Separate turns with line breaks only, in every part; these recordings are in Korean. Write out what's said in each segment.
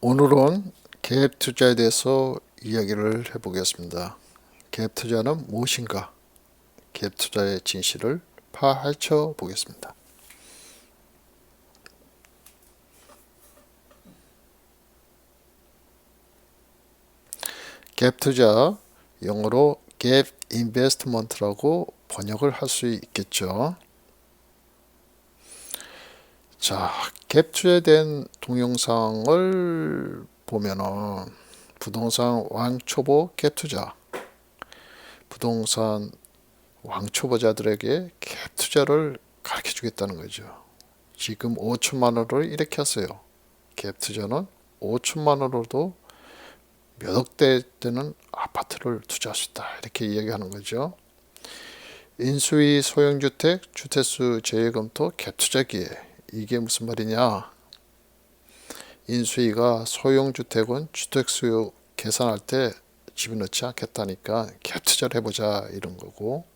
오늘은 갭 투자에 대해서 이야기를 해보겠습니다. 갭 투자는 무엇인가? 갭 투자의 진실을 파헤쳐 보겠습니다. 갭 투자, 영어로 갭 인베스트먼트라고 번역을 할 수 있겠죠. 자, 갭 투자에 대한 동영상을 보면은 부동산 왕초보 갭 투자, 부동산 왕초보자들에게 갭 투자를 가르쳐 주겠다는 거죠. 지금 5천만 원으로 이렇게 하세요. 갭 투자는 5천만 원으로도 몇 억대 되는 아파트를 투자할 수 있다. 이렇게 이야기하는 거죠. 인수위 소형주택 주택수 재검토 갭 투자 기회. 이게 무슨 말이냐? 인수위가 소형주택은 주택수 계산할 때 집어넣지 않겠다니까 갭 투자를 해보자 이런 거고,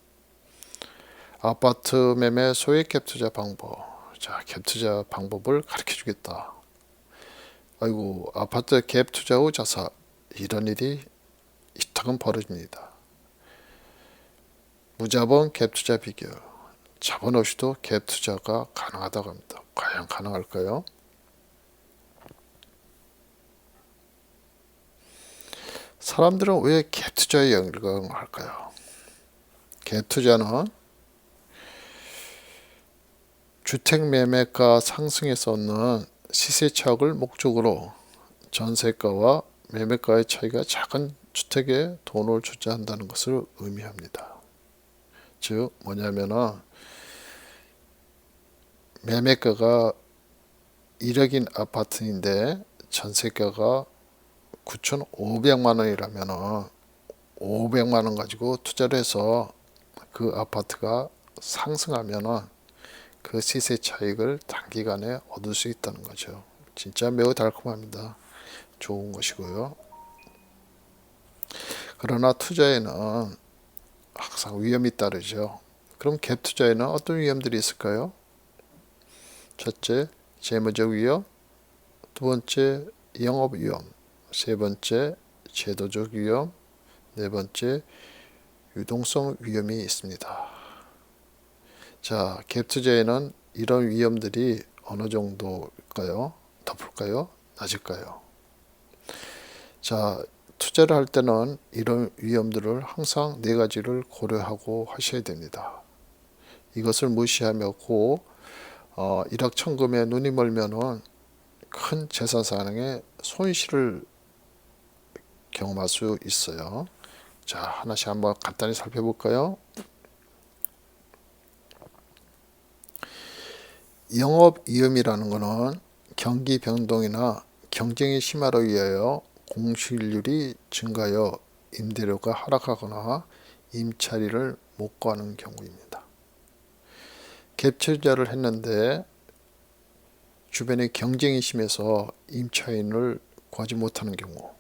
아파트 매매 소액 갭 투자 방법. 자, 갭 투자 방법을 가르쳐 주겠다. 아이고, 아파트 갭 투자 후 자사. 이런 일이 이따금 벌어집니다. 무자본 갭 투자 비결. 자본 없이도 갭 투자가 가능하다고 합니다. 과연 가능할까요? 사람들은 왜 갭 투자에 열광할까요? 갭 투자는 주택 매매가 상승에서 얻는 시세 차익을 목적으로 전세가와 매매가의 차이가 작은 주택에 돈을 투자한다는 것을 의미합니다. 즉 뭐냐면은 매매가가 1억인 아파트인데 전세가가 9,500만 원이라면은 500만 원 가지고 투자를 해서 그 아파트가 상승하면은 그 시세 차익을 단기간에 얻을 수 있다는 거죠. 진짜 매우 달콤합니다. 좋은 것이고요. 그러나 투자에는 항상 위험이 따르죠. 그럼 갭 투자에는 어떤 위험들이 있을까요? 첫째, 재무적 위험. 두 번째, 영업 위험. 세 번째, 제도적 위험. 네 번째, 유동성 위험이 있습니다. 자, 갭 투자에는 이런 위험들이 어느 정도일까요? 높을까요? 낮을까요? 자, 투자를 할 때는 이런 위험들을 항상 네 가지를 고려하고 하셔야 됩니다. 이것을 무시하며 일확천금에 눈이 멀면은 큰 재산 상황에 손실을 경험할 수 있어요. 자, 하나씩 한번 간단히 살펴볼까요? 영업 위험이라는 것은 경기 변동이나 경쟁이 심화로 인하여 공실률이 증가하여 임대료가 하락하거나 임차리를 못 구하는 경우입니다. 갭 투자를 했는데 주변에 경쟁이 심해서 임차인을 구하지 못하는 경우,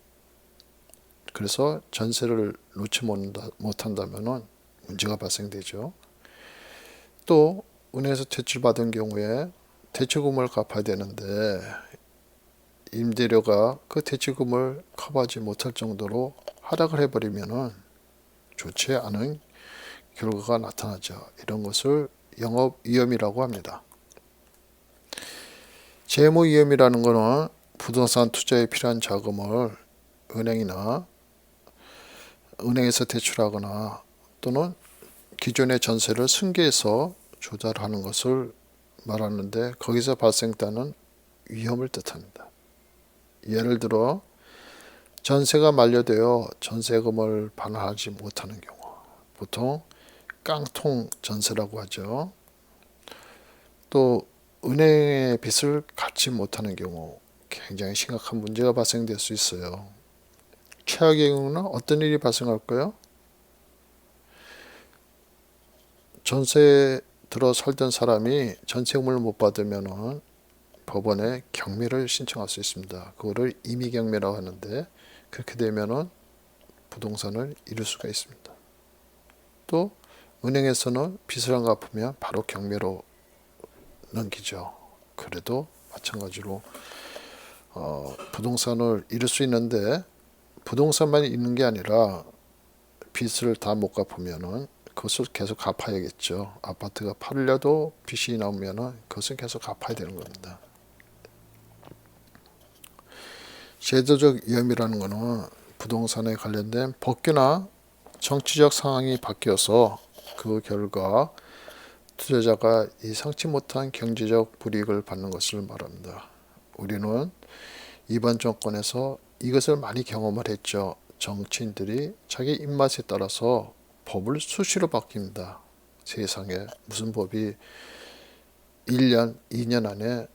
그래서 전세를 놓지 못한다면 문제가 발생되죠. 또 은행에서 대출받은 경우에 대출금을 갚아야 되는데 임대료가 그 대출금을 커버하지 못할 정도로 하락을 해버리면 좋지 않은 결과가 나타나죠. 이런 것을 영업 위험이라고 합니다. 재무 위험이라는 것은 부동산 투자에 필요한 자금을 은행에서 대출하거나 또는 기존의 전세를 승계해서 조달하는 것을 말하는데, 거기서 발생되는 위험을 뜻합니다. 예를 들어 전세가 만료되어 전세금을 반환하지 못하는 경우, 보통 깡통 전세라고 하죠. 또 은행의 빚을 갚지 못하는 경우 굉장히 심각한 문제가 발생될 수 있어요. 최악의 경우는 어떤 일이 발생할까요? 전세 들어 살던 사람이 전세금을 못 받으면 법원에 경매를 신청할 수 있습니다. 그거를 임의경매라고 하는데, 그렇게 되면 부동산을 잃을 수가 있습니다. 또 은행에서는 빚을 안 갚으면 바로 경매로 넘기죠. 그래도 마찬가지로 부동산을 잃을 수 있는데 부동산만 있는 게 아니라 빚을 다 못 갚으면은 그것을 계속 갚아야겠죠. 아파트가 팔려도 빚이 나오면은 그것을 계속 갚아야 되는 겁니다. 제도적 위험이라는 것은 부동산에 관련된 법규나 정치적 상황이 바뀌어서 그 결과 투자자가 예상치 못한 경제적 불이익을 받는 것을 말합니다. 우리는 이번 정권에서 이것을 많이 경험을 했죠. 정치인들이 자기 입맛에 따라서 법을 수시로 바뀝니다. 세상에 무슨 법이 1년, 2년 안에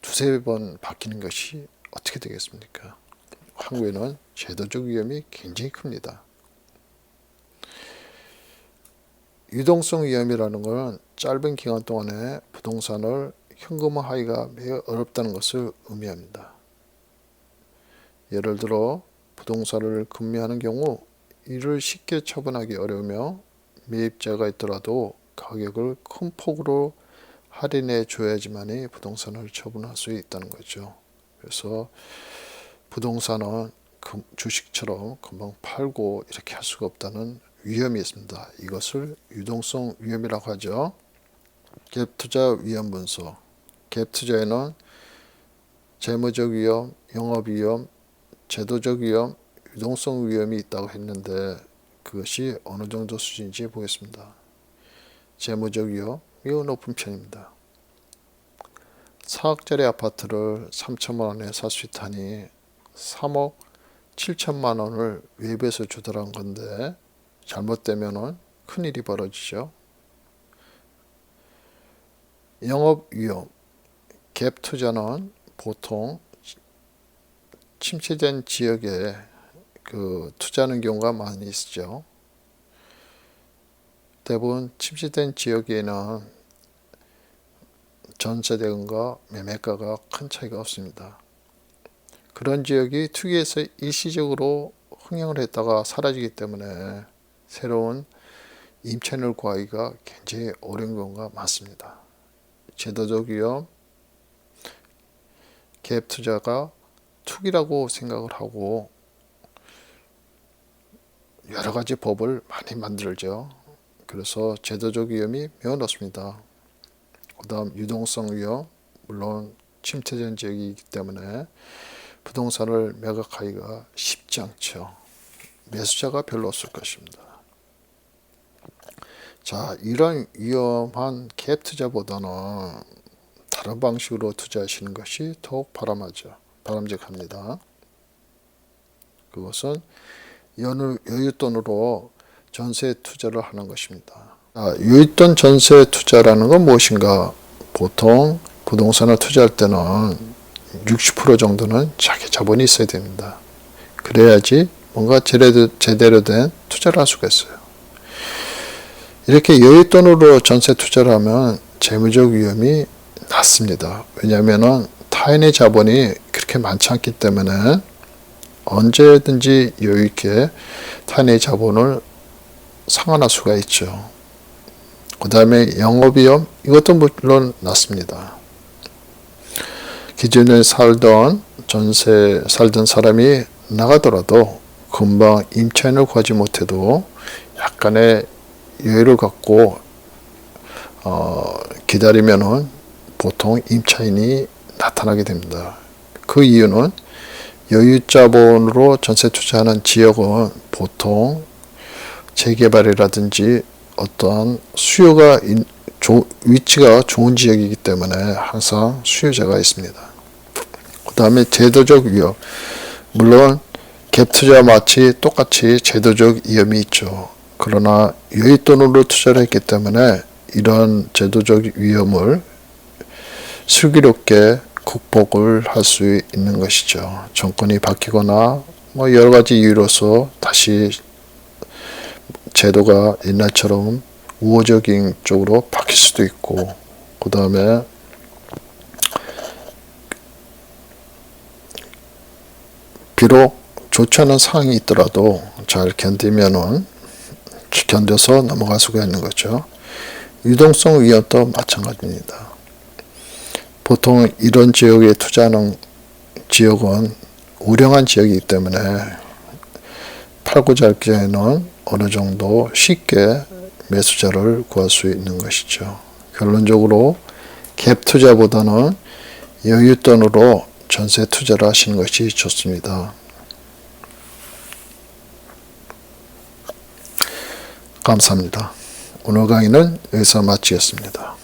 두세 번 바뀌는 것이 어떻게 되겠습니까? 한국에는 제도적 위험이 굉장히 큽니다. 유동성 위험이라는 것은 짧은 기간 동안에 부동산을 현금화하기가 매우 어렵다는 것을 의미합니다. 예를 들어 부동산을 금매하는 경우 이를 쉽게 처분하기 어려우며 매입자가 있더라도 가격을 큰 폭으로 할인해 줘야지만이 부동산을 처분할 수 있다는 거죠. 그래서 부동산은 주식처럼 금방 팔고 이렇게 할 수가 없다는 위험이 있습니다. 이것을 유동성 위험이라고 하죠. 갭 투자 위험 분석. 갭 투자에는 재무적 위험, 영업 위험, 제도적 위험, 유동성 위험이 있다고 했는데 그것이 어느 정도 수준인지 보겠습니다. 재무적 위험 매우 높은 편입니다. 4억짜리 아파트를 3천만 원에 살 수 있다니 3억 7천만 원을 외부에서 주더란 건데 잘못되면 큰일이 벌어지죠. 영업 위험, 갭 투자는 보통 침체된 지역에 투자하는 경우가 많이 있죠. 대부분 침체된 지역에는 전세대금과 매매가가 큰 차이가 없습니다. 그런 지역이 투기에서 일시적으로 흥행을 했다가 사라지기 때문에 새로운 임차인을 구하기가 굉장히 어려운 경우가 많습니다. 제도적 위험, 갭 투자가 투기라고 생각을 하고 여러 가지 법을 많이 만들죠. 그래서 제도적 위험이 매우 높습니다. 그 다음 유동성 위험, 물론 침체된 지역이기 때문에 부동산을 매각하기가 쉽지 않죠. 매수자가 별로 없을 것입니다. 자, 이런 위험한 갭 투자보다는 다른 방식으로 투자하시는 것이 더욱 바람직합니다. 그것은 여윳돈으로 전세 투자를 하는 것입니다. 여윳돈 전세 투자라는 건 무엇인가? 보통 부동산을 투자할 때는 60% 정도는 자기 자본이 있어야 됩니다. 그래야지 뭔가 제대로 된 투자를 할 수가 있어요. 이렇게 여윳돈으로 전세 투자를 하면 재무적 위험이 낮습니다. 왜냐하면 타인의 자본이 그렇게 많지 않기 때문에 언제든지 여유있게 타인의 자본을 상환할 수가 있죠. 그 다음에 영업위험, 이것도 물론 낮습니다. 기존에 살던 사람이 나가더라도 금방 임차인을 구하지 못해도 약간의 여유를 갖고 기다리면은 보통 임차인이 나타나게 됩니다. 그 이유는 여유자본으로 전세 투자하는 지역은 보통 재개발이라든지 어떠한 수요가 위치가 좋은 지역이기 때문에 항상 수요자가 있습니다. 그 다음에 제도적 위험, 물론 갭 투자와 마치 똑같이 제도적 위험이 있죠. 그러나 여윳돈으로 투자를 했기 때문에 이런 제도적 위험을 슬기롭게 극복을 할 수 있는 것이죠. 정권이 바뀌거나 여러 가지 이유로서 다시 제도가 옛날처럼 우호적인 쪽으로 바뀔 수도 있고, 그 다음에 비록 좋지 않은 상황이 있더라도 잘 견뎌서 넘어갈 수가 있는 거죠. 유동성 위험도 마찬가지입니다. 보통 이런 지역에 투자하는 지역은 우량한 지역이기 때문에 팔고자 할 경우에는 어느 정도 쉽게 매수자를 구할 수 있는 것이죠. 결론적으로 갭 투자보다는 여윳돈으로 전세 투자를 하시는 것이 좋습니다. 감사합니다. 오늘 강의는 여기서 마치겠습니다.